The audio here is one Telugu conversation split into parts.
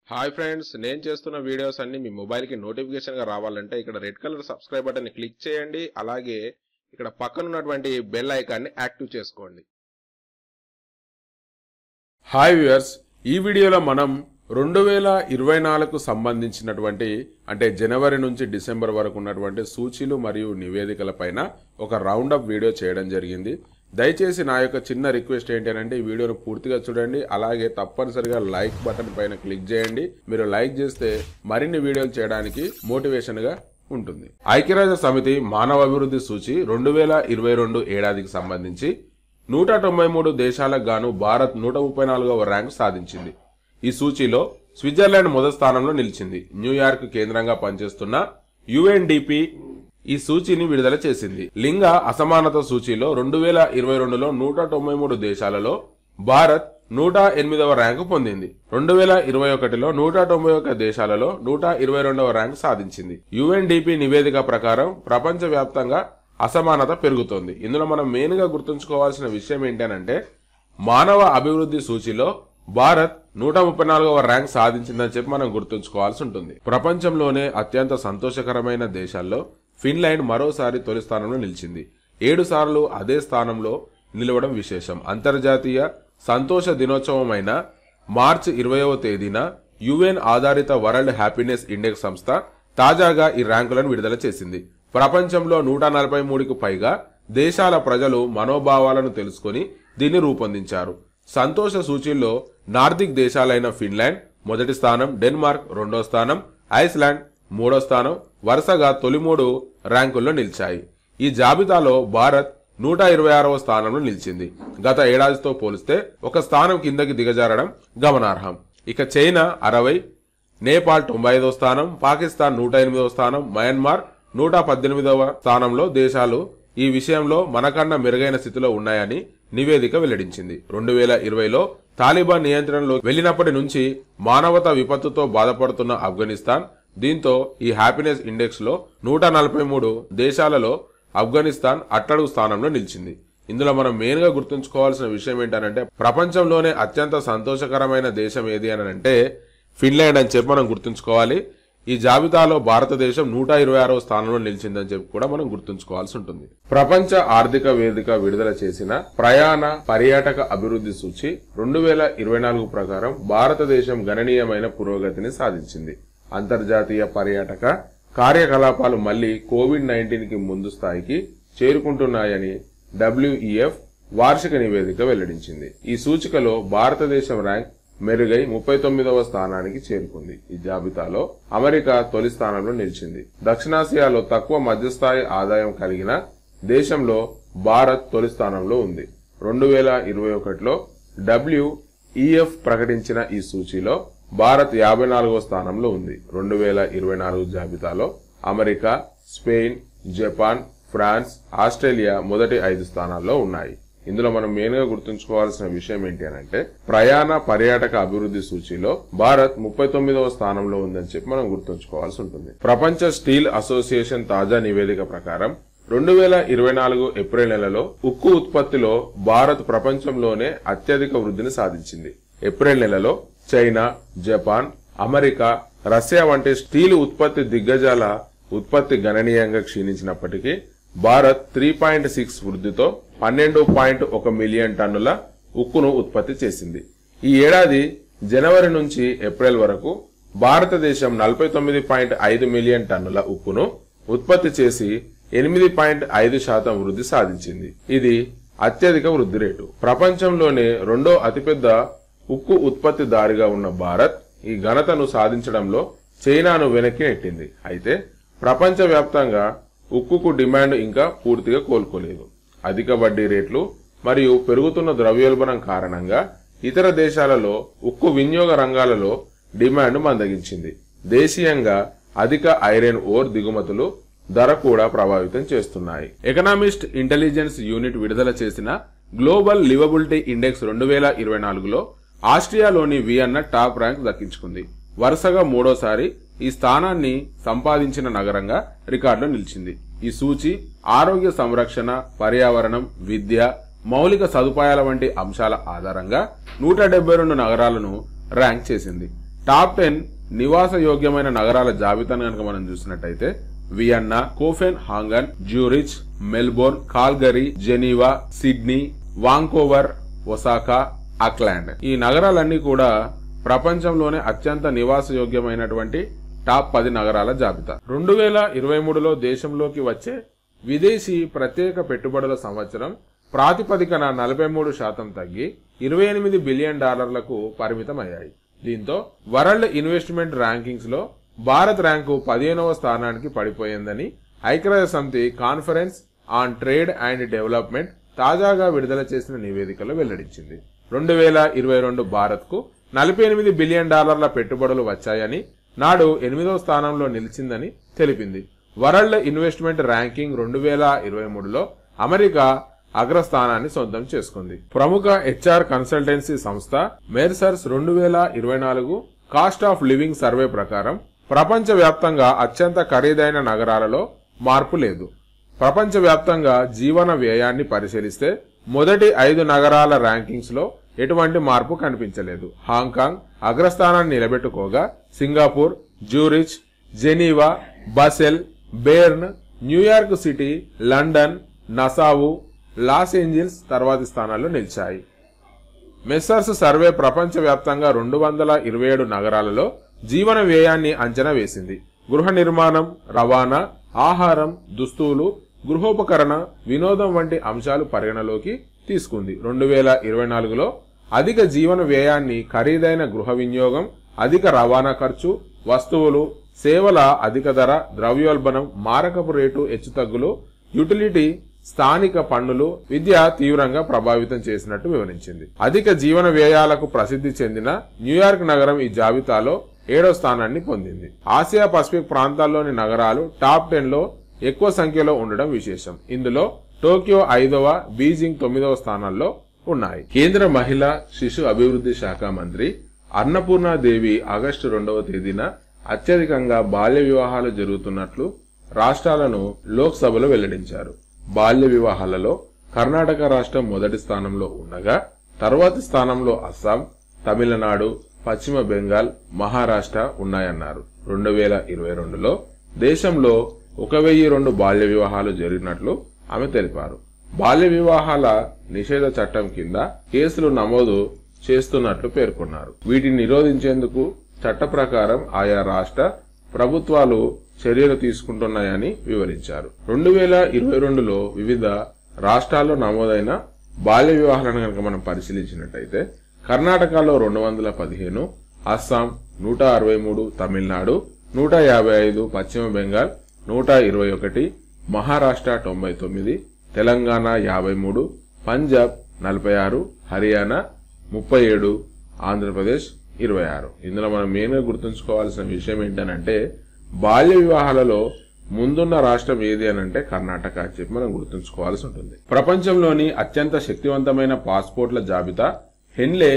హాయ్ ఫ్రెండ్స్, నేను చేస్తున్న వీడియోస్ అన్ని మీ మొబైల్ కి నోటిఫికేషన్ గా రావాలంటే ఇక్కడ రెడ్ కలర్ సబ్స్క్రైబ్ బటన్ ని క్లిక్ చేయండి. అలాగే ఇక్కడ పక్కన ఉన్నటువంటి బెల్ ఐకాన్ ని యాక్టివ్ చేసుకోండి. హాయ్ వ్యూయర్స్, ఈ వీడియోలో మనం 2024కు సంబంధించినటువంటి అంటే జనవరి నుంచి డిసెంబర్ వరకు ఉన్నటువంటి సూచీలు మరియు నివేదికల పైన ఒక రౌండ్ అప్ వీడియో చేయడం జరిగింది. దయచేసి నా యొక్క చిన్న రిక్వెస్ట్ ఏంటంటే ఈ వీడియోను పూర్తిగా చూడండి. అలాగే తప్పనిసరిగా లైక్ బటన్ పైన క్లిక్ చేయండి. మీరు లైక్ చేస్తే మరిన్ని వీడియోలు చేయడానికి మోటివేషన్ గా ఉంటుంది. ఐక్యరాజ్య సమితి మానవ అభివృద్ధి సూచి 2022 ఏడాదికి సంబంధించి 193 దేశాలకు గాను భారత్ 134వ ర్యాంకు సాధించింది. ఈ సూచీలో స్విట్జర్లాండ్ మొదటి స్థానంలో నిలిచింది. న్యూయార్క్ కేంద్రంగా పనిచేస్తున్న UNDP ఈ సూచీని విడుదల చేసింది. లింగ అసమానత సూచీలో 2022లో 193 దేశాలలో భారత్ 108వ ర్యాంకు పొందింది. 2021లో 191 దేశాలలో 122వ ర్యాంకు సాధించింది. UNDP నివేదిక ప్రకారం ప్రపంచవ్యాప్తంగా అసమానత పెరుగుతోంది. ఇందులో మనం మెయిన్ గా గుర్తుంచుకోవాల్సిన విషయం ఏంటంటే మానవ అభివృద్ధి సూచీలో భారత్ 134వ ర్యాంక్ సాధించిందని చెప్పి మనం గుర్తుంచుకోవాల్సి ఉంటుంది. ప్రపంచంలోనే అత్యంత సంతోషకరమైన దేశాల్లో ఫిన్లాండ్ మరోసారి తొలి స్థానంలో నిలిచింది. 7 సార్లు అదే స్థానంలో నిలవడం విశేషం. అంతర్జాతీయ సంతోష దినోత్సవమైన మార్చి 20వ తేదీన UN ఆధారిత వరల్డ్ హ్యాపీనెస్ ఇండెక్స్ సంస్థ తాజాగా ఈ ర్యాంకులను విడుదల చేసింది. ప్రపంచంలో 143కు పైగా దేశాల ప్రజలు మనోభావాలను తెలుసుకుని దీన్ని రూపొందించారు. సంతోష సూచీల్లో నార్దిక్ దేశాలైన ఫిన్లాండ్ మొదటి స్థానం, డెన్మార్క్ 2వ స్థానం, ఐస్లాండ్ 3వ స్థానం వరుసగా తొలి 3 ర్యాంకుల్లో నిలిచాయి. ఈ జాబితాలో భారత్ 126వ స్థానంలో నిలిచింది. గత ఏడాదితో పోలిస్తే ఒక స్థానం కిందకి దిగజారడం గమనార్హం. ఇక చైనా 60, నేపాల్ 95వ స్థానం, పాకిస్తాన్ 108వ స్థానం, మయన్మార్ 118వ స్థానంలో దేశాలు ఈ విషయంలో మనకన్నా మెరుగైన స్థితిలో ఉన్నాయని నివేదిక వెల్లడించింది. 2020లో తాలిబాన్ నియంత్రణలో వెళ్లినప్పటి నుంచి మానవతా విపత్తుతో బాధపడుతున్న ఆఫ్ఘనిస్తాన్, దీంతో ఈ హ్యాపీనెస్ ఇండెక్స్ లో 143 దేశాలలో ఆఫ్ఘనిస్తాన్ అట్టడుగు స్థానంలో నిలిచింది. ఇందులో మనం మెయిన్ గా గుర్తుంచుకోవాల్సిన విషయం ఏంటంటే ప్రపంచంలోనే అత్యంత సంతోషకరమైన దేశం ఏది అని అంటే ఫిన్లాండ్ అని చెప్పి మనం గుర్తుంచుకోవాలి. ఈ జాబితాలో భారతదేశం 126వ స్థానంలో నిలిచిందని చెప్పి కూడా మనం గుర్తుంచుకోవాల్సి ఉంటుంది. ప్రపంచ ఆర్థిక వేదిక విడుదల చేసిన ప్రయాణ పర్యాటక అభివృద్ధి సూచి 2024 ప్రకారం భారతదేశం గణనీయమైన పురోగతిని సాధించింది. అంతర్జాతీయ పర్యాటక కార్యకలాపాలు మళ్లీ COVID-19కి ముందు స్థాయికి చేరుకుంటున్నాయని WEF వార్షిక నివేదిక వెల్లడించింది. ఈ సూచికలో భారతదేశం ర్యాంక్ మెరుగై 39వ స్థానానికి చేరుకుంది. ఈ జాబితాలో అమెరికా తొలి స్థానంలో నిలిచింది. దక్షిణాసియాలో తక్కువ మధ్యస్థాయి ఆదాయం కలిగిన దేశంలో భారత్ తొలి స్థానంలో ఉంది. 2021లో WEF ప్రకటించిన ఈ సూచీలో భారత్ 54వ స్థానంలో ఉంది. 2024 జాబితాలో America, Spain, Japan, France, Australia మొదటి 5 స్థానాల్లో ఉన్నాయి. ఇందులో మనం మెయిన్ గా గుర్తుంచుకోవాల్సిన విషయం ఏంటి అంటే ప్రయాణ పర్యాటక అభివృద్ధి సూచీలో భారత్ 39వ స్థానంలో ఉందని చెప్పి మనం గుర్తుంచుకోవాల్సి ఉంటుంది. ప్రపంచ స్టీల్ అసోసియేషన్ తాజా నివేదిక ప్రకారం 2024 ఏప్రిల్ నెలలో ఉక్కు ఉత్పత్తిలో భారత్ ప్రపంచంలోనే అత్యధిక వృద్ధిని సాధించింది. ఏప్రిల్ నెలలో చైనా, జపాన్, అమెరికా, రష్యా వంటి స్టీల్ ఉత్పత్తి దిగ్గజాల ఉత్పత్తి గణనీయంగా క్షీణించినప్పటికీ భారత్ 3.6 వృద్ధితో 12.1 మిలియన్ టన్నుల ఉక్కును ఉత్పత్తి చేసింది. ఈ ఏడాది జనవరి నుంచి ఏప్రిల్ వరకు భారతదేశం 49.5 మిలియన్ టన్నుల ఉక్కును ఉత్పత్తి చేసి 8.5% వృద్ధి సాధించింది. ఇది అత్యధిక వృద్ధి రేటు. ప్రపంచంలోనే 2వ అతిపెద్ద ఉక్కు ఉత్పత్తిదారుగా ఉన్న భారత్ ఈ ఘనతను సాధించడంలో చైనాను వెనక్కి నెట్టింది. అయితే ప్రపంచవ్యాప్తంగా ఉక్కుకు డిమాండ్ ఇంకా పూర్తిగా కోలుకోలేదు. అధిక వడ్డీ రేట్లు మరియు పెరుగుతున్న ద్రవ్యోల్బణం కారణంగా ఇతర దేశాలలో ఉక్కు వినియోగ రంగాలలో డిమాండ్ మందగించింది. దేశీయంగా అధిక ఐరన్ ఓర్ దిగుమతులు ధర కూడా ప్రభావితం చేస్తున్నాయి. ఎకనామిస్ట్ ఇంటెలిజెన్స్ యూనిట్ విడుదల చేసిన గ్లోబల్ లివబిలిటీ ఇండెక్స్ 2024లో ఆస్ట్రియాలోని వియన్నా టాప్ ర్యాంక్ దక్కించుకుంది. వరుసగా 3వసారి ఈ స్థానాన్ని సంపాదించిన నగరంగా రికార్డులో నిలిచింది. ఈ సూచి ఆరోగ్య సంరక్షణ, పర్యావరణం, విద్య, మౌలిక సదుపాయాల వంటి అంశాల ఆధారంగా 172 నగరాలను ర్యాంక్ చేసింది. టాప్ 10 నివాస యోగ్యమైన నగరాల జాబితాను కనుక మనం చూసినట్టయితే Vienna, Copenhagen, Zurich, Melbourne, Calgary, Geneva, Sydney, Vancouver, Osaka, Auckland. ఈ నగరాలన్నీ కూడా ప్రపంచంలోనే అత్యంత నివాస యోగ్యమైనటువంటి టాప్ 10 నగరాల జాబితా. 2023లో దేశంలోకి వచ్చే విదేశీ ప్రత్యేక పెట్టుబడుల సంవత్సరం ప్రాతిపదికన 43% తగ్గి $28 బిలియన్ పరిమితమయ్యాయి. దీంతో వరల్డ్ ఇన్వెస్ట్మెంట్ ర్యాంకింగ్స్ లో భారత్ ర్యాంకు 15వ స్థానానికి పడిపోయిందని ఐక్యరాజ్య సమితి conference on trade and development తాజాగా విడుదల చేసిన నివేదికలో వెల్లడించింది. 2022 భారత్ కు $48 బిలియన్ పెట్టుబడులు వచ్చాయని, నాడు 8వ స్థానంలో నిలిచిందని తెలిపింది. వరల్డ్ ఇన్వెస్ట్మెంట్ ర్యాంకింగ్ 2023లో అమెరికా అగ్రస్థానాన్ని సొంతం చేసుకుంది. ప్రముఖ హెచ్ఆర్ కన్సల్టెన్సీ సంస్థ మెర్సర్స్ 2024 కాస్ట్ ఆఫ్ లివింగ్ సర్వే ప్రకారం ప్రపంచవ్యాప్తంగా అత్యంత ఖరీదైన నగరాలలో మార్పు లేదు. ప్రపంచవ్యాప్తంగా జీవన వ్యయాన్ని పరిశీలిస్తే మొదటి 5 నగరాల ర్యాంకింగ్స్ లో ఎటువంటి మార్పు కనిపించలేదు. హాంకాంగ్ అగ్రస్థానాన్ని నిలబెట్టుకోగా Singapore, Zurich, Geneva, Basel, Bern, New York city, London, Nassau, Los Angeles తర్వాతి స్థానాల్లో నిలిచాయి. మెస్సర్స్ సర్వే ప్రపంచవ్యాప్తంగా 227 నగరాలలో జీవన వ్యయాన్ని అంచనా వేసింది. గృహ నిర్మాణం, రవాణా, ఆహారం, దుస్తులు, గృహోపకరణ, వినోదం వంటి అంశాలు పరిగణలోకి తీసుకుంది. 2024లో అధిక జీవన వ్యయాన్ని ఖరీదైన గృహ వినియోగం, అధిక రవాణా ఖర్చు, వస్తువులు, సేవల అధిక ధర, ద్రవ్యోల్బణం, మారకపు రేటు హెచ్చుతగ్గులు, యుటిలిటీ, స్థానిక పన్నులు, విద్య తీవ్రంగా ప్రభావితం చేసినట్టు వివరించింది. అధిక జీవన వ్యయాలకు ప్రసిద్ధి చెందిన న్యూయార్క్ నగరం ఈ జాబితాలో 7వ స్థానాన్ని పొందింది. ఆసియా పసిఫిక్ ప్రాంతాల్లోని నగరాలు టాప్ 10లో ఎక్కువ సంఖ్యలో ఉండడం విశేషం. ఇందులో టోక్యో 5వ, బీజింగ్ 9వ స్థానాల్లో ఉన్నాయి. కేంద్ర మహిళా శిశు అభివృద్ధి శాఖ మంత్రి అన్నపూర్ణాదేవి ఆగస్టు 2వ తేదీన అత్యధికంగా బాల్య వివాహాలు జరుగుతున్నట్లు రాష్ట్రాలను లోక్సభలో వెల్లడించారు. బాల్య వివాహాలలో కర్ణాటక రాష్ట్రం మొదటి స్థానంలో ఉండగా తర్వాతి స్థానంలో అస్సాం, తమిళనాడు, పశ్చిమ బెంగాల్, మహారాష్ట్ర ఉన్నాయన్నారు. 2022లో దేశంలో 1002 బాల్య వివాహాలు జరిగినట్లు ఆమె తెలిపారు. బాల్య వివాహాల నిషేధ చట్టం కింద కేసులు నమోదు చేస్తున్నట్లు పేర్కొన్నారు. వీటిని నిరోధించేందుకు చట్ట ప్రకారం ఆయా రాష్ట్ర ప్రభుత్వాలు చర్యలు తీసుకుంటున్నాయని వివరించారు. 2022లో వివిధ రాష్ట్రాల్లో నమోదైన బాల్య వివాహాలను కనుక మనం పరిశీలించినట్టయితే కర్ణాటకలో 215, అస్సాం 163, తమిళనాడు 155, పశ్చిమ బెంగాల్ 121, మహారాష్ట్ర 99, తెలంగాణ 53, పంజాబ్ 46, హర్యానా 37, ఆంధ్రప్రదేశ్ 26. ఇందులో మనం మెయిన్గా గుర్తుంచుకోవాల్సిన విషయం ఏంటనంటే బాల్య వివాహాలలో ముందున్న రాష్ట్రం ఏది అనంటే కర్ణాటక అని చెప్పి మనం గుర్తుంచుకోవాల్సి ఉంటుంది. ప్రపంచంలోని అత్యంత శక్తివంతమైన పాస్పోర్ట్ల జాబితా హెన్లే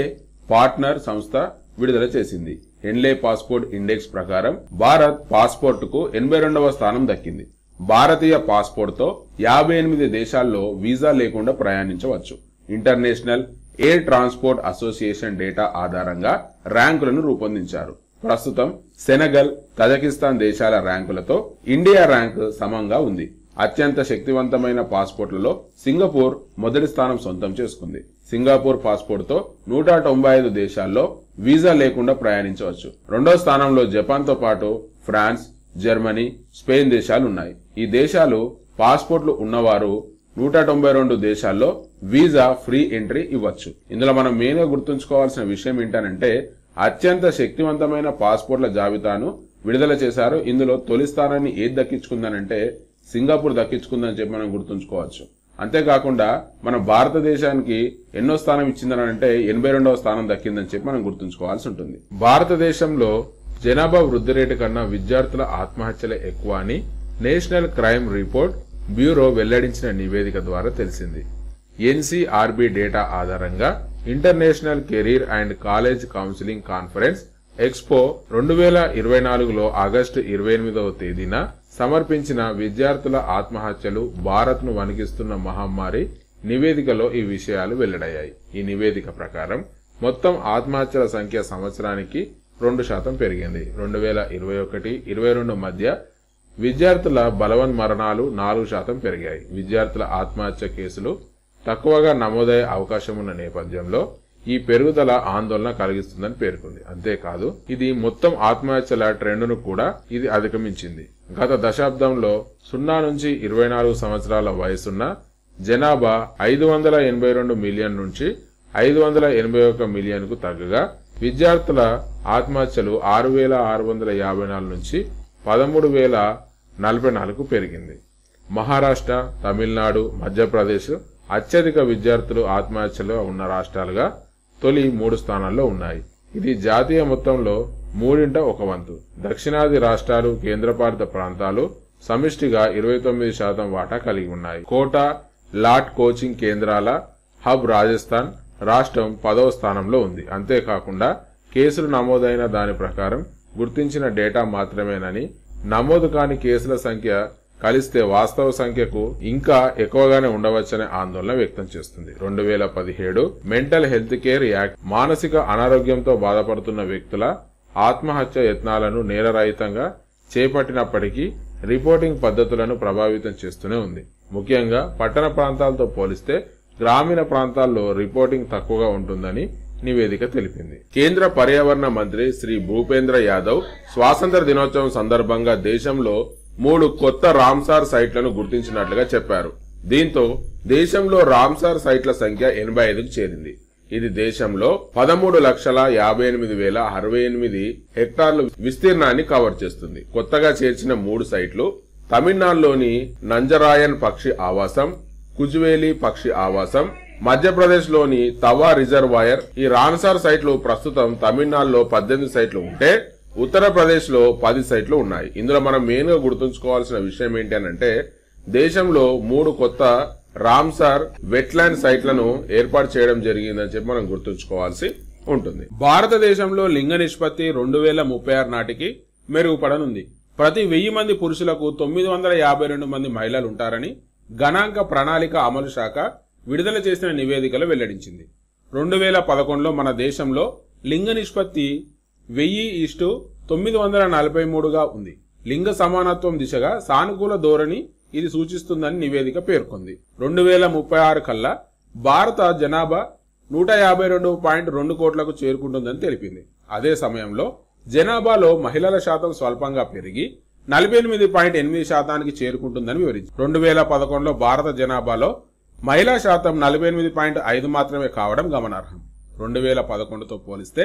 పార్ట్నర్ సంస్థ విడుదల చేసింది. హెన్లే పాస్పోర్ట్ ఇండెక్స్ ప్రకారం భారత్ పాస్పోర్ట్ కు 82వ స్థానం దక్కింది. భారతీయ పాస్పోర్ట్ తో 58 దేశాల్లో వీసా లేకుండా ప్రయాణించవచ్చు. International air transport association data ఆధారంగా ర్యాంకులను రూపొందించారు. ప్రస్తుతం సెనగల్, తజకిస్తాన్ దేశాల ర్యాంకులతో ఇండియా ర్యాంకు సమంగా ఉంది. అత్యంత శక్తివంతమైన పాస్పోర్ట్లలో సింగపూర్ మొదటి స్థానం సొంతం చేసుకుంది. సింగపూర్ పాస్పోర్ట్ తో 195 దేశాల్లో వీసా లేకుండా ప్రయాణించవచ్చు. 2వ స్థానంలో జపాన్ తో పాటు ఫ్రాన్స్, జర్మనీ, స్పెయిన్ దేశాలున్నాయి. ఈ దేశాలు పాస్పోర్ట్లు ఉన్నవారు 192 దేశాల్లో వీసా ఫ్రీ ఎంట్రీ ఇవ్వచ్చు. ఇందులో మనం మెయిన్ గా గుర్తుంచుకోవాల్సిన విషయం ఏంటంటే అత్యంత శక్తివంతమైన పాస్పోర్ట్ల జాబితాను విడుదల చేశారు. ఇందులో తొలి స్థానాన్ని ఏది దక్కించుకుందనంటే సింగపూర్ దక్కించుకుందని చెప్పి మనం గుర్తుంచుకోవచ్చు. అంతేకాకుండా మన భారతదేశానికి ఎన్నో స్థానం ఇచ్చిందనంటే 82వ స్థానం దక్కిందని చెప్పి మనం గుర్తుంచుకోవాల్సి ఉంటుంది. భారతదేశంలో జనాభా వృద్ధి రేటు కన్నా విద్యార్థుల ఆత్మహత్యలే ఎక్కువ అని నేషనల్ క్రైమ్ రిపోర్ట్ బ్యూరో వెల్లడించిన నివేదిక ద్వారా తెలిసింది. ఎన్సీఆర్బీ డేటా ఆధారంగా international career and college counselling conference expo 2024లో ఆగస్టు 28వ తేదీన సమర్పించిన విద్యార్థుల ఆత్మహత్యలు భారత్ ను వణికిస్తున్న మహమ్మారి నివేదికలో ఈ విషయాలు వెల్లడయ్యాయి. ఈ నివేదిక ప్రకారం మొత్తం ఆత్మహత్యల సంఖ్య సంవత్సరానికి 2% పెరిగింది. 2021-22 మధ్య విద్యార్థుల బలవన్మరణాలు 4% పెరిగాయి. విద్యార్థుల ఆత్మహత్య కేసులు తక్కువగా నమోదయ్యే అవకాశం ఉన్న నేపథ్యంలో ఈ పెరుగుదల ఆందోళన కలిగిస్తుందని పేర్కొంది. అంతేకాదు ఇది మొత్తం ఆత్మహత్యల ట్రెండ్ను కూడా ఇది అధిగమించింది. గత దశాబ్దంలో 0 నుంచి 24 సంవత్సరాల వయసున్న జనాభా 582 మిలియన్ నుంచి 581 మిలియన్ కు తగ్గగా విద్యార్థుల ఆత్మహత్యలు 6654 నుంచి 13044కు పెరిగింది. మహారాష్ట్ర, తమిళనాడు, మధ్యప్రదేశ్ అత్యధిక విద్యార్థులు ఆత్మహత్యలు ఉన్న రాష్ట్రాలుగా తొలి 3 స్థానాల్లో ఉన్నాయి. ఇది జాతీయ మొత్తంలో 1/3. దక్షిణాది రాష్ట్రాలు, కేంద్రపాలిత ప్రాంతాలు సమిష్టిగా 29% వాటా కలిగి ఉన్నాయి. కోటా, లాట్ కోచింగ్ కేంద్రాల హబ్ రాజస్థాన్ రాష్ట్రం 10వ స్థానంలో ఉంది. అంతేకాకుండా కేసులు నమోదైన దాని ప్రకారం గుర్తించిన డేటా మాత్రమేనని, నమోదు కాని కేసుల సంఖ్య కలిస్తే వాస్తవ సంఖ్యకు ఇంకా ఎక్కువగానే ఉండవచ్చనే ఆందోళన వ్యక్తం చేస్తుంది. 2017 మెంటల్ హెల్త్ కేర్ యాక్ట్ మానసిక అనారోగ్యంతో బాధపడుతున్న వ్యక్తుల ఆత్మహత్య యత్నాలను నేరరహితంగా చేపట్టినప్పటికీ రిపోర్టింగ్ పద్ధతులను ప్రభావితం చేస్తూనే ఉంది. ముఖ్యంగా పట్టణ ప్రాంతాలతో పోలిస్తే గ్రామీణ ప్రాంతాల్లో రిపోర్టింగ్ తక్కువగా ఉంటుందని నివేదిక తెలిపింది. కేంద్ర పర్యావరణ మంత్రి శ్రీ భూపేంద్ర యాదవ్ స్వాతంత్ర దినోత్సవం సందర్భంగా దేశంలో 3 కొత్త రామ్సార్ సైట్లను గుర్తించినట్లుగా చెప్పారు. దీంతో దేశంలో రామ్సార్ సైట్ల సంఖ్య 85కు చేరింది. ఇది దేశంలో 13,58,068 హెక్టార్ల విస్తీర్ణాన్ని కవర్ చేస్తుంది. కొత్తగా చేర్చిన 3 సైట్లు తమిళనాడులోని నంజరాయన్ పక్షి ఆవాసం, కుజువేలి పక్షి ఆవాసం, మధ్యప్రదేశ్ లోని తవా రిజర్వాయర్. ఈ రామ్సార్ సైట్లు ప్రస్తుతం తమిళనాడులో 18 సైట్లు ఉంటే ఉత్తరప్రదేశ్ లో 10 సైట్లు ఉన్నాయి. ఇందులో మనం మెయిన్ గా గుర్తుంచుకోవాల్సిన విషయం ఏంటి అంటే దేశంలో 3 కొత్త రామ్సార్ వెట్లాండ్ సైట్లను ఏర్పాటు చేయడం జరిగిందని చెప్పి మనం గుర్తుంచుకోవాల్సి ఉంటుంది. భారతదేశంలో లింగ నిష్పత్తి 2036 నాటికి మెరుగుపడనుంది. ప్రతి 1000 మంది పురుషులకు 952 మంది మహిళలు ఉంటారని గణాంక ప్రణాళిక అమలు శాఖ విడుదల చేసిన నివేదికలో వెల్లడించింది. 2011లో మన దేశంలో లింగ నిష్పత్తి 10:943గా ఉంది. లింగ సమానత్వం దిశగా సానుకూల ధోరణి ఇది సూచిస్తుందని నివేదిక పేర్కొంది. 2036 కల్లా భారత జనాభా 152.2 కోట్లకు చేరుకుంటుందని తెలిపింది. అదే సమయంలో జనాభాలో మహిళల శాతం స్వల్పంగా పెరిగి 48.8% చేరుకుంటుందని వివరించింది. 2011లో భారత జనాభాలో మహిళా శాతం 48.5 మాత్రమే కావడం గమనార్హం. 2011తో పోలిస్తే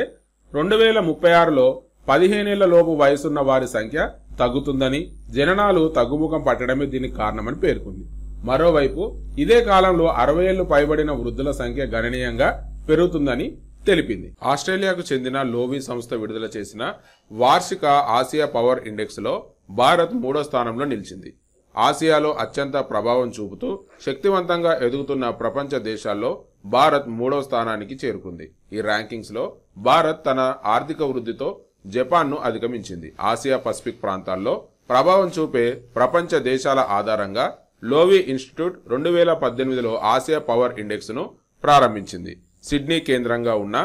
2036లో 15 ఏళ్ల లోపు వయసున్న వారి సంఖ్య తగ్గుతుందని, జననాలు తగ్గుముఖం పట్టడమే దీనికి కారణమని పేర్కొంది. మరోవైపు ఇదే కాలంలో 60 ఏళ్లు పైబడిన వృద్ధుల సంఖ్య గణనీయంగా పెరుగుతుందని తెలిపింది. ఆస్ట్రేలియాకు చెందిన లోవి సంస్థ విడుదల చేసిన వార్షిక ఆసియా పవర్ ఇండెక్స్ లో భారత్ 3వ స్థానంలో నిలిచింది. ఆసియాలో అత్యంత ప్రభావం చూపుతూ శక్తివంతంగా ఎదుగుతున్న ప్రపంచ దేశాల్లో భారత్ 3వ స్థానానికి చేరుకుంది. ఈ ర్యాంకింగ్స్ లో భారత్ తన ఆర్థిక వృద్ధితో జపాన్ను అధిగమించింది. ఆసియా పసిఫిక్ ప్రాంతాల్లో ప్రభావం చూపే ప్రపంచ దేశాల ఆధారంగా లోవి ఇన్స్టిట్యూట్ 2018లో ఆసియా పవర్ ఇండెక్స్ ను ప్రారంభించింది. సిడ్నీ కేంద్రంగా ఉన్న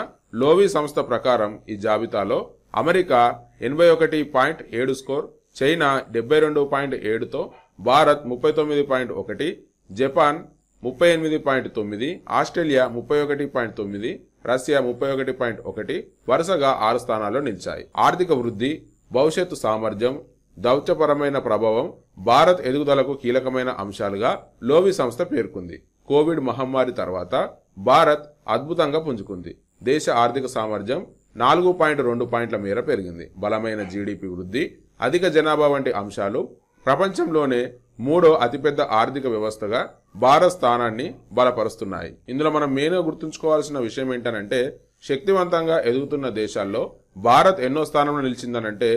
లోవి సంస్థ ప్రకారం ఈ జాబితాలో అమెరికా 81.7 స్కోర్, చైనా 72.7తో, భారత్ 39.1, జపాన్ 38.9, ఆస్ట్రేలియా 31.9, రష్యా 31.1 వరుసగా 6 స్థానాల్లో నిలిచాయి. ఆర్థిక వృద్ధి, భవిష్యత్తు సామర్థ్యం, దౌత్యపరమైన ప్రభావం భారత్ ఎదుగుదలకు కీలకమైన అంశాలుగా లోవి సంస్థ పేర్కొంది. కోవిడ్ మహమ్మారి తర్వాత భారత్ అద్భుతంగా పుంజుకుంది. దేశ ఆర్థిక సామర్థ్యం 4.2 పాయింట్ల మేర పెరిగింది. బలమైన జీడీపీ వృద్ధి, అధిక జనాభా వంటి అంశాలు ప్రపంచంలోనే 3వ అతిపెద్ద ఆర్థిక వ్యవస్థగా భారత్ స్థానాన్ని బలపరుస్తున్నాయి. ఇందులో మనం మెయిన్గా గుర్తుంచుకోవాల్సిన విషయం ఏంటనంటే శక్తివంతంగా ఎదుగుతున్న దేశాల్లో భారత్ ఎన్నో స్థానంలో నిలిచిందనంటే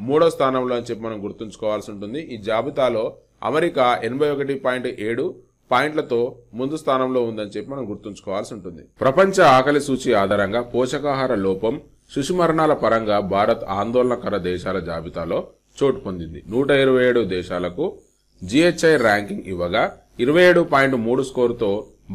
3వ స్థానంలో అని చెప్పి మనం గుర్తుంచుకోవాల్సి ఉంటుంది. ఈ జాబితాలో అమెరికా 81.7 పాయింట్లతో ముందు స్థానంలో ఉందని చెప్పి మనం గుర్తుంచుకోవాల్సి ఉంటుంది. ప్రపంచ ఆకలి సూచి ఆధారంగా పోషకాహార లోపం, శిశుమరణాల పరంగా భారత్ ఆందోళనకర దేశాల జాబితాలో చోటు పొందింది. 127 దేశాలకు GHI ర్యాంకింగ్ ఇవ్వగా 27.3 స్కోరుతో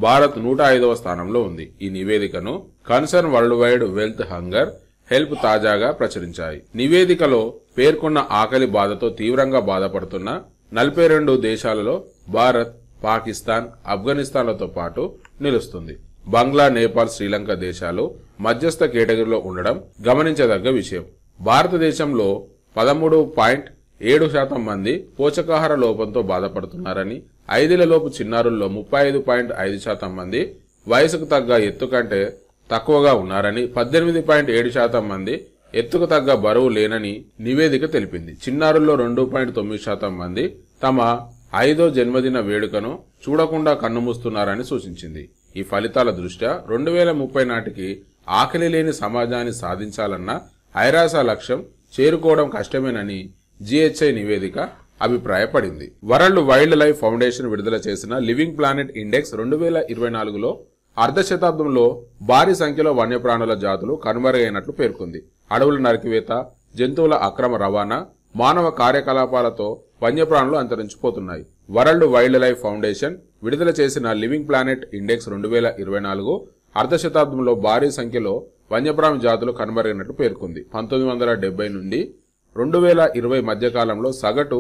భారత్ 105వ స్థానంలో ఉంది. ఈ నివేదికను concern world wide wealth hunger help తాజాగా ప్రచురించాయి. నివేదికలో పేర్కొన్న ఆకలి బాధతో తీవ్రంగా బాధపడుతున్న 42 దేశాలలో భారత్, పాకిస్తాన్, ఆఫ్ఘనిస్తాన్లతో పాటు నిలుస్తుంది. బంగ్లా, నేపాల్, శ్రీలంక దేశాలు మధ్యస్థ కేటగిరీలో ఉండడం గమనించదగ్గ విషయం. భారతదేశంలో 13.7% మంది పోషకాహార లోపంతో బాధపడుతున్నారని, 5 ఏళ్లలోపు చిన్నారుల్లో 35.5% మంది వయసుకు తగ్గ ఎత్తు కంటే తక్కువగా ఉన్నారని, 18.7% మంది ఎత్తుకు తగ్గ బరువు లేనని నివేదిక తెలిపింది. చిన్నారుల్లో 2.9% మంది తమ 5వ జన్మదిన వేడుకను చూడకుండా కన్నుమూస్తున్నారని సూచించింది. ఈ ఫలితాల దృష్ట్యా 2030 నాటికి ఆకలి లేని సమాజాన్ని సాధించాలన్న ఐరాస లక్ష్యం చేరుకోవడం కష్టమేనని GHI నివేదిక అభిప్రాయపడింది. వరల్డ్ వైల్డ్ లైఫ్ ఫౌండేషన్ విడుదల చేసిన లివింగ్ ప్లానెట్ ఇండెక్స్ 2024లో అర్ధ శతాబ్దంలో భారీ సంఖ్యలో వన్యప్రాణుల జాతులు కనుమరుగైనట్లు పేర్కొంది. అడవుల నరికివేత, జంతువుల అక్రమ రవాణా, మానవ కార్యకలాపాలతో వన్యప్రాణులు అంతరించిపోతున్నాయి. వరల్డ్ వైల్డ్ లైఫ్ ఫౌండేషన్ విడుదల చేసిన లివింగ్ ప్లానెట్ ఇండెక్స్ 2024 అర్ధ శతాబ్దంలో భారీ సంఖ్యలో వన్యప్రాణి జాతులు కనుమరుగైనట్లు పేర్కొంది. 1970 నుండి 2020 మధ్యకాలంలో సగటు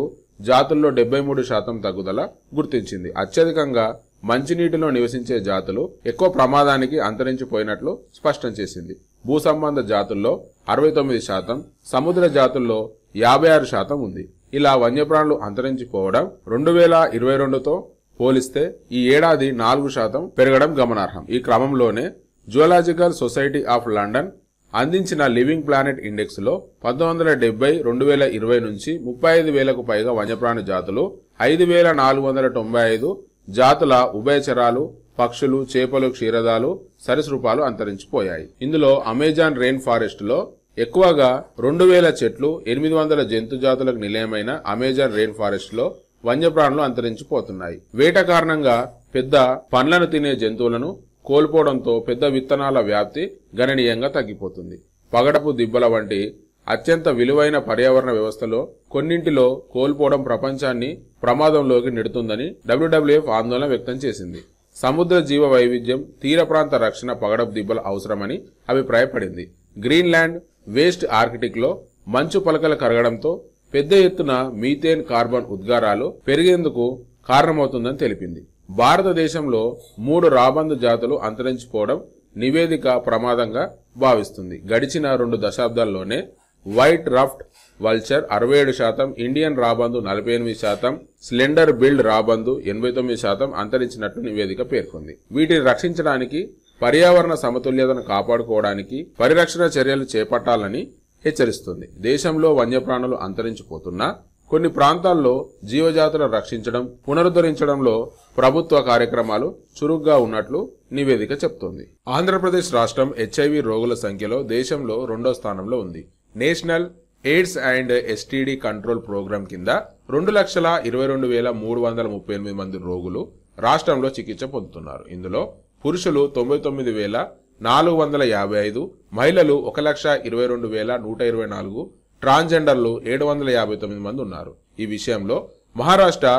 జాతుల్లో 73% తగ్గుదల గుర్తించింది. అత్యధికంగా మంచినీటిలో నివసించే జాతులు ఎక్కువ ప్రమాదానికి అంతరించిపోయినట్లు స్పష్టం చేసింది. భూసంబంధ జాతుల్లో 69%, సముద్ర జాతుల్లో 56% ఉంది. ఇలా వన్యప్రాణులు అంతరించిపోవడం 2022తో పోలిస్తే ఈ ఏడాది 4% పెరగడం గమనార్హం. ఈ క్రమంలోనే జువలాజికల్ సొసైటీ ఆఫ్ లండన్ అందించిన లివింగ్ ప్లానెట్ ఇండెక్స్ లో 1970-2020 నుంచి 35,000కు పైగా వన్యప్రాణి జాతులు, 5,495 జాతుల ఉభయచరాలు, పక్షులు, చేపలు, క్షీరదాలు, సరీసృపాలు అంతరించిపోయాయి. ఇందులో అమెజాన్ రెయిన్ ఫారెస్ట్ లో ఎక్కువగా 2,000 చెట్లు, 800 జంతు జాతులకు నిలయమైన అమెజాన్ రెయిన్ ఫారెస్ట్ లో వన్యప్రాణులు అంతరించిపోతున్నాయి. వేట కారణంగా పెద్ద పండ్లను తినే జంతువులను కోల్పోవడంతో పెద్ద విత్తనాల వ్యాప్తి గణనీయంగా తగ్గిపోతుంది. పగడపు దిబ్బల వంటి అత్యంత విలువైన పర్యావరణ వ్యవస్థలో కొన్నింటిలో కోల్పోవడం ప్రపంచాన్ని ప్రమాదంలోకి నెడుతుందని WWF ఆందోళన వ్యక్తం చేసింది. సముద్ర జీవ వైవిధ్యం, తీర ప్రాంత రక్షణ పగడపు దిబ్బల అవసరమని అభిప్రాయపడింది. గ్రీన్లాండ్, వెస్ట్ ఆర్కిటిక్ లో మంచు పలకలు కరగడంతో పెద్ద ఎత్తున మీథేన్, కార్బన్ ఉద్గారాలు పెరిగేందుకు కారణమవుతుందని తెలిపింది. భారతదేశంలో 3 రాబందు జాతులు అంతరించిపోవడం నివేదిక ప్రమాదంగా భావిస్తుంది. గడిచిన 2 దశాబ్దాల్లోనే వైట్ రఫ్ట్ వల్చర్ 67%, ఇండియన్ రాబందు 48%, స్లెండర్ బిల్డ్ రాబందు 89% అంతరించినట్లు నివేదిక పేర్కొంది. వీటిని రక్షించడానికి, పర్యావరణ సమతుల్యతను కాపాడుకోవడానికి పరిరక్షణ చర్యలు చేపట్టాలని హెచ్చరిస్తుంది. దేశంలో వన్యప్రాణులు అంతరించిపోతున్నా కొన్ని ప్రాంతాల్లో జీవజాతులను రక్షించడం, పునరుద్ధరించడంలో ప్రభుత్వ కార్యక్రమాలు చురుగ్గా ఉన్నట్లు నివేదిక చెబుతోంది. ఆంధ్రప్రదేశ్ రాష్ట్రం HIV రోగుల సంఖ్యలో దేశంలో 2వ స్థానంలో ఉంది. National AIDS and STD control programme కింద 2,22,338 మంది రోగులు రాష్ట్రంలో చికిత్స పొందుతున్నారు. ఇందులో పురుషులు 99,455, మహిళలు 1,22,124, ట్రాన్స్జెండర్లు 759 మంది ఉన్నారు. ఈ విషయంలో మహారాష్ట్ర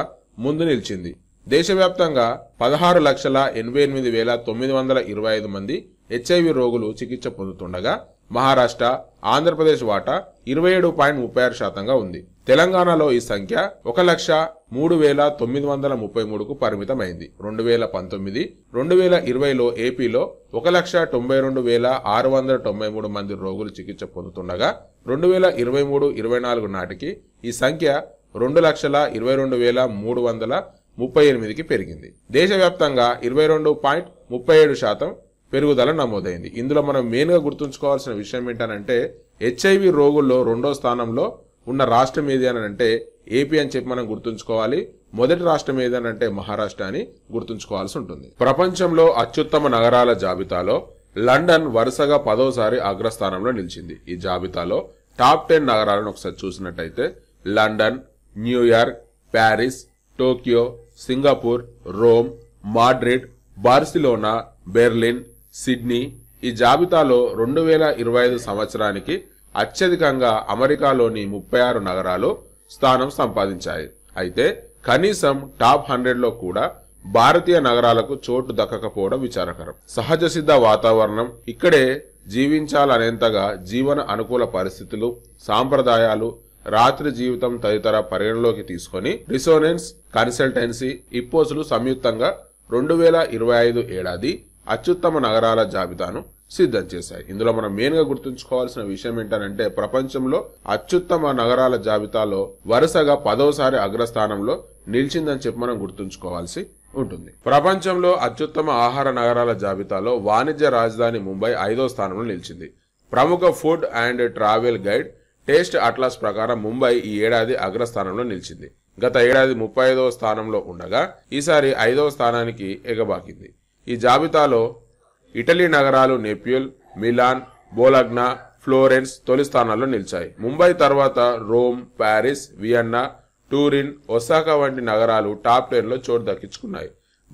ముందు నిలిచింది. దేశవ్యాప్తంగా 16,88,925 మంది HIV రోగులు చికిత్స పొందుతుండగా మహారాష్ట్ర, ఆంధ్రప్రదేశ్ వాటా 27.36%గా ఉంది. తెలంగాణలో ఈ సంఖ్య 1,03,933కు పరిమితమైంది. 2019, 2020లో ఏపీలో 1,92,693 మంది రోగులు చికిత్స పొందుతుండగా 2023-24 నాటికి ఈ సంఖ్య 2,22,338కి పెరిగింది. దేశవ్యాప్తంగా 22.37% పెరుగుదల నమోదైంది. ఇందులో మనం మెయిన్ గా గుర్తుంచుకోవాల్సిన విషయం ఏంటంటే HIV రోగుల్లో 2వ స్థానంలో ఉన్న రాష్ట్రం ఏది అని అంటే ఏపీ అని చెప్పి మనం గుర్తుంచుకోవాలి. మొదటి రాష్ట్రం ఏదనంటే మహారాష్ట్ర అని గుర్తుంచుకోవాల్సి ఉంటుంది. ప్రపంచంలో అత్యుత్తమ నగరాల జాబితాలో లండన్ వరుసగా 10వసారి అగ్రస్థానంలో నిలిచింది. ఈ జాబితాలో టాప్ 10 నగరాలను ఒకసారి చూసినట్టయితే London, New York, Paris, Tokyo, Singapore, Rome, Madrid, Barcelona, Berlin, Sydney. ఈ జాబితాలో 2025 సంవత్సరానికి అత్యధికంగా అమెరికాలోని 36 నగరాలు స్థానం సంపాదించాయి. అయితే కనీసం టాప్ 100లో కూడా భారతీయ నగరాలకు చోటు దక్కకపోవడం విచారకరం. సహజ సిద్ధ వాతావరణం, ఇక్కడే జీవించాలనేంతగా జీవన అనుకూల పరిస్థితులు, సాంప్రదాయాలు, రాత్రి జీవితం తదితర పరిగణలోకి తీసుకొని రిసోనెన్స్ కన్సల్టెన్సీ, ఇప్పోస్లు సంయుక్తంగా 2025 ఏడాది అత్యుత్తమ నగరాల జాబితాను సిద్ధం చేశాయి. ఇందులో మనం మెయిన్ గా గుర్తుంచుకోవాల్సిన విషయం ఏంటంటే ప్రపంచంలో అత్యుత్తమ నగరాల జాబితాలో వరుసగా 10వసారి అగ్రస్థానంలో నిలిచిందని చెప్పి మనం గుర్తుంచుకోవాల్సి ఉంటుంది. ప్రపంచంలో అత్యుత్తమ ఆహార నగరాల జాబితాలో వాణిజ్య రాజధాని ముంబై 5వ స్థానంలో నిలిచింది. ప్రముఖ food and travel guide taste atlas ప్రకారం ముంబై ఈ ఏడాది అగ్రస్థానంలో నిలిచింది. గత ఏడాది 35వ స్థానంలో ఉండగా ఈసారి 5వ స్థానానికి ఎగబాకింది. ఈ జాబితాలో ఇటలీ నగరాలు నెప్యూల్, మిలాన్, బోలగ్నా, ఫ్లోరెన్స్ తొలి స్థానాల్లో నిలిచాయి. ముంబై తర్వాత రోమ్, ప్యారిస్, వియన్నా, టూరిన్, ఒసాకా వంటి నగరాలు టాప్ 10లో చోటు దక్కించుకున్నాయి.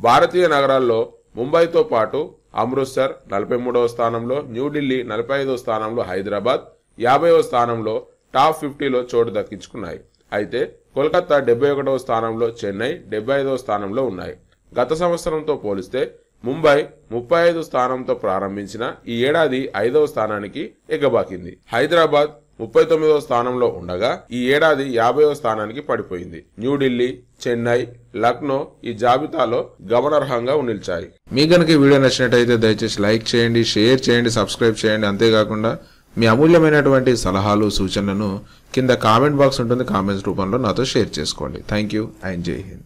భారతీయ నగరాల్లో ముంబైతో పాటు అమృత్సర్ 43వ స్థానంలో, న్యూఢిల్లీ 45వ స్థానంలో, హైదరాబాద్ 50వ స్థానంలో టాప్ 50లో చోటు దక్కించుకున్నాయి. అయితే కోల్కతా 71వ స్థానంలో, చెన్నై 75వ స్థానంలో ఉన్నాయి. గత సంవత్సరంతో పోలిస్తే ముంబై 35 స్థానంతో ప్రారంభించిన ఈ ఏడాది 5వ స్థానానికి ఎగబాకింది. హైదరాబాద్ 39వ స్థానంలో ఉండగా ఈ ఏడాది 50వ స్థానానికి పడిపోయింది. న్యూఢిల్లీ, చెన్నై, లక్నో ఈ జాబితాలో గమనార్హంగా నిలిచాయి. మీకు గనుక ఈ వీడియో నచ్చినట్టయితే దయచేసి లైక్ చేయండి, షేర్ చేయండి, సబ్స్క్రైబ్ చేయండి. అంతేకాకుండా మీ అమూల్యమైనటువంటి సలహాలు, సూచనలను కింద కామెంట్ బాక్స్ ఉంటుంది, కామెంట్స్ రూపంలో నాతో షేర్ చేసుకోండి. థ్యాంక్ యూ అండ్ జై హింద్.